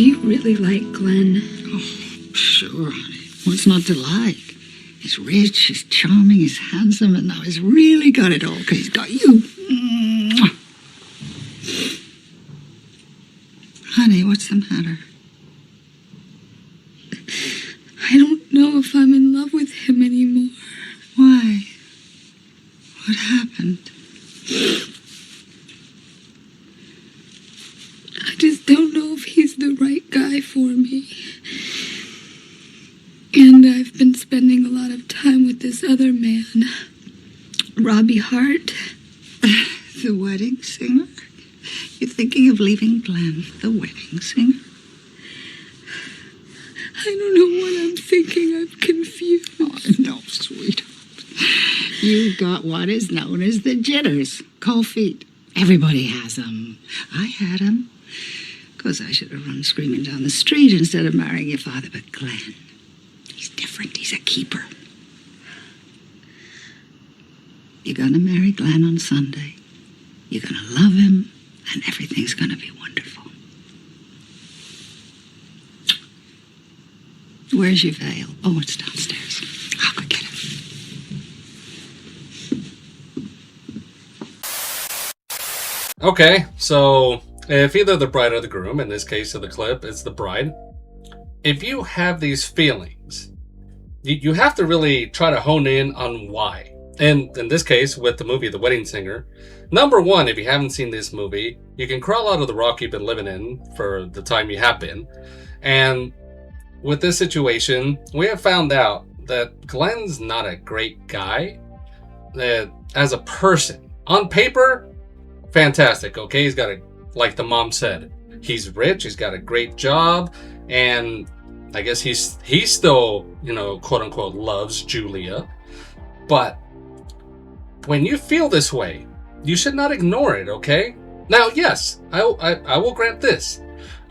Do you really like Glenn? Oh, sure. What's not to like? He's rich, he's charming, he's handsome, and now he's really got it all because he's got you. Mwah. Honey, what's the matter? I don't know if I'm in love with him anymore. Why? What happened? I just don't know if he's the right guy for me. And I've been spending a lot of time with this other man, Robbie Hart. The wedding singer? You're thinking of leaving Glenn, the wedding singer? I don't know what I'm thinking. I'm confused. Oh, no, sweetheart. You got what is known as the jitters. Cold feet. Everybody has them. I had them. Because I should have run screaming down the street instead of marrying your father. But Glenn, he's different. He's a keeper. You're going to marry Glenn on Sunday. You're going to love him, and everything's going to be wonderful. Where's your veil? Oh, it's downstairs. I'll go get it. Okay, so if either the bride or the groom, in this case of the clip, it's the bride, if you have these feelings, you have to really try to hone in on why. And in this case, with the movie The Wedding Singer, number one, if you haven't seen this movie, you can crawl out of the rock you've been living in for the time you have been. And with this situation, we have found out that Glenn's not a great guy. As a person, on paper, fantastic, okay? He's got like the mom said, he's rich, he's got a great job, and I guess he's still, quote unquote, loves Julia. But when you feel this way, you should not ignore it, okay? Now, yes, I will grant this.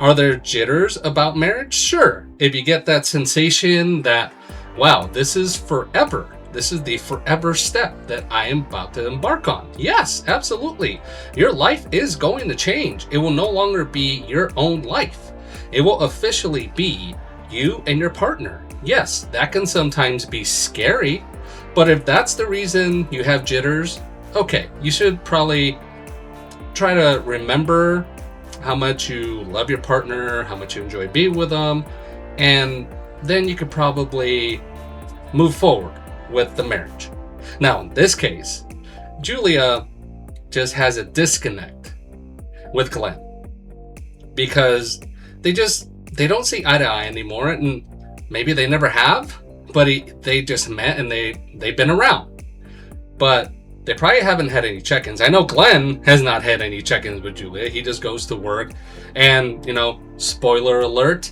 Are there jitters about marriage? Sure. If you get that sensation that, wow, this is forever. This is the forever step that I am about to embark on. Yes, absolutely. Your life is going to change. It will no longer be your own life. It will officially be you and your partner. Yes, that can sometimes be scary, but if that's the reason you have jitters, okay, you should probably try to remember how much you love your partner, how much you enjoy being with them, and then you could probably move forward with the marriage. Now, in this case, Julia just has a disconnect with Glenn because they don't see eye to eye anymore, and maybe they never have, but they just met and they've been around, but they probably haven't had any check-ins. I know Glenn has not had any check-ins with Julia. He just goes to work and, spoiler alert,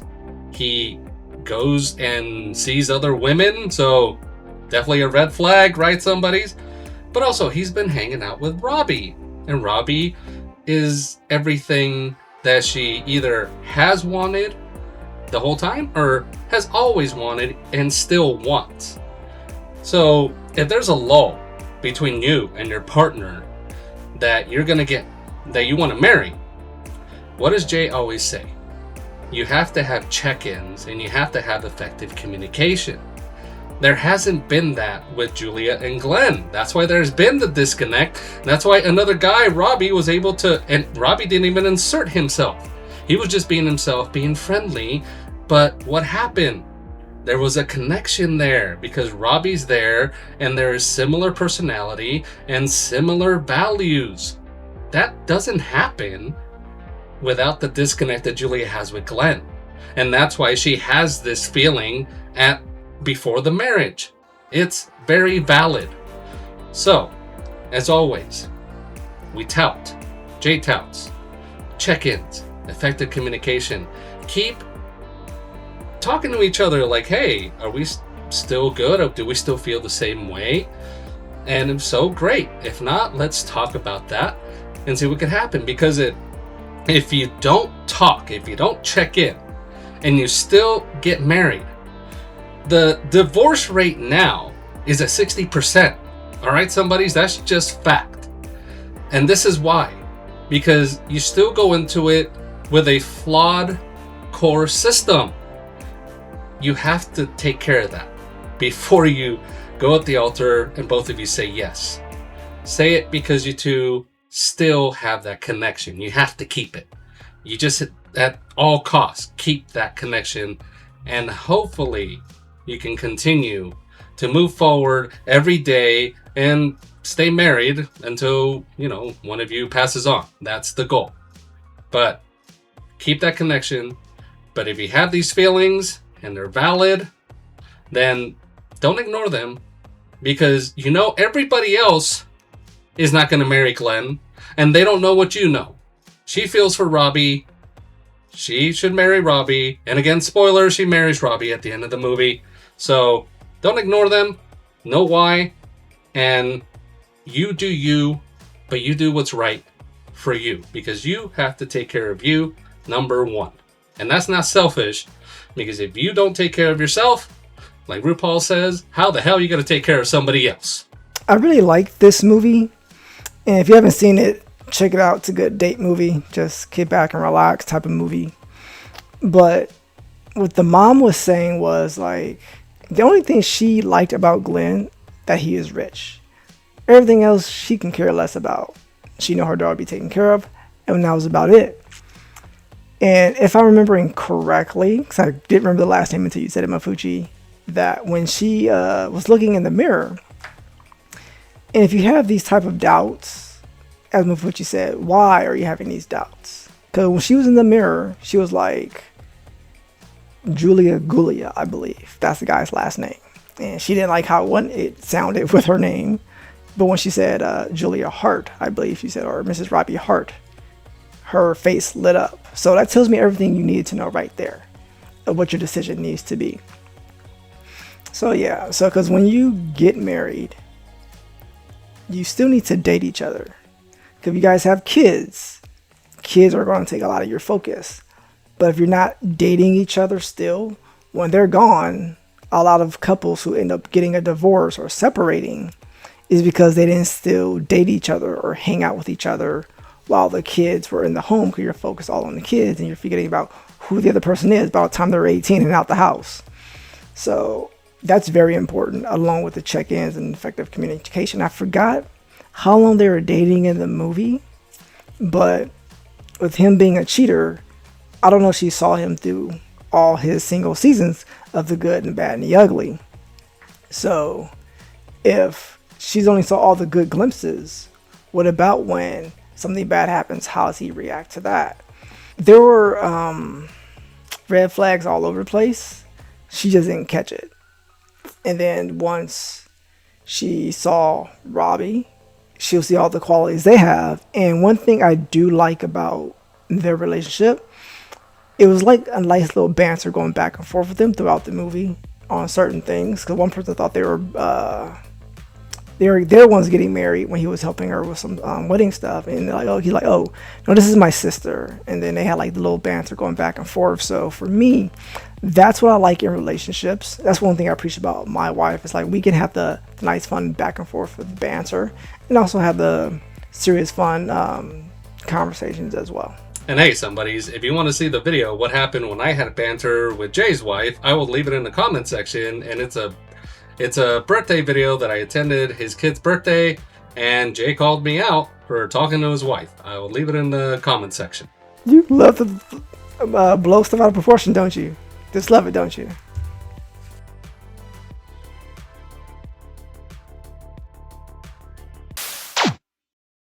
he goes and sees other women, so definitely a red flag, right, somebody's? But also, he's been hanging out with Robbie, and Robbie is everything that she either has wanted the whole time or has always wanted and still wants. So if there's a lull between you and your partner that you want to marry, what does Jay always say? You have to have check-ins and you have to have effective communication. There hasn't been that with Julia and Glenn. That's why there's been the disconnect. That's why another guy, Robbie, was able to, and Robbie didn't even insert himself. He was just being himself, being friendly. But what happened? There was a connection there because Robbie's there and there is similar personality and similar values. That doesn't happen without the disconnect that Julia has with Glenn. And that's why she has this feeling before the marriage. It's very valid. So, as always, we tout, Jay touts, check-ins, effective communication. Keep talking to each other like, hey, are we still good? Or do we still feel the same way? And if so, great. If not, let's talk about that and see what could happen. Because if you don't talk, if you don't check in, and you still get married, the divorce rate now is at 60%. All right, somebody, that's just fact. And this is why. Because you still go into it with a flawed core system. You have to take care of that before you go at the altar and both of you say yes. Say it because you two still have that connection. You have to keep it. You just, at all costs, keep that connection, and hopefully you can continue to move forward every day and stay married until, one of you passes on. That's the goal. But keep that connection. But if you have these feelings and they're valid, then don't ignore them, because everybody else is not going to marry Glenn, and they don't know what you know. She feels for Robbie. She should marry Robbie. And again, spoiler, she marries Robbie at the end of the movie. So don't ignore them. Know why. And you do you, but you do what's right for you, because you have to take care of you, number one. And that's not selfish, because if you don't take care of yourself, like RuPaul says, how the hell are you going to take care of somebody else? I really like this movie. And if you haven't seen it, check it out. It's a good date movie. Just kick back and relax type of movie. But what the mom was saying was, like, the only thing she liked about Glenn, that he is rich. Everything else she can care less about. She know her daughter be taken care of, and that was about it. And if I'm remembering correctly, because I didn't remember the last name until you said it, Mafuchi, that when she was looking in the mirror, and if you have these type of doubts, as Mafuchi said, why are you having these doubts? Because when she was in the mirror, she was like, Gulia, I believe. That's the guy's last name. And she didn't like how it sounded with her name. But when she said Julia Hart, I believe she said, or Mrs. Robbie Hart, her face lit up. So that tells me everything you need to know right there of what your decision needs to be. So yeah, because when you get married, you still need to date each other. Because if you guys have kids are going to take a lot of your focus. But if you're not dating each other still, when they're gone, a lot of couples who end up getting a divorce or separating is because they didn't still date each other or hang out with each other while the kids were in the home, because you're focused all on the kids and you're forgetting about who the other person is by the time they're 18 and out the house. So that's very important, along with the check-ins and effective communication. I forgot how long they were dating in the movie, but with him being a cheater, I don't know if she saw him through all his single seasons of the good and the bad and the ugly. So if she's only saw all the good glimpses, what about when something bad happens? How does he react to that? There were red flags all over the place. She just didn't catch it. And then once she saw Robbie, she'll see all the qualities they have. And one thing I do like about their relationship, it was like a nice little banter going back and forth with them throughout the movie on certain things. Because one person thought they were their ones getting married when he was helping her with some wedding stuff, and he's like, oh no, this is my sister. And then they had like the little banter going back and forth. So for me, that's what I like in relationships. That's one thing I appreciate about my wife. It's like we can have the nice fun back and forth with the banter, and also have the serious fun conversations as well. And hey, somebodies, if you want to see the video, what happened when I had a banter with Jay's wife, I will leave it in the comment section. And it's a birthday video that I attended his kid's birthday, and Jay called me out for talking to his wife. I will leave it in the comment section. You love to blow stuff out of proportion, don't you? Just love it, don't you?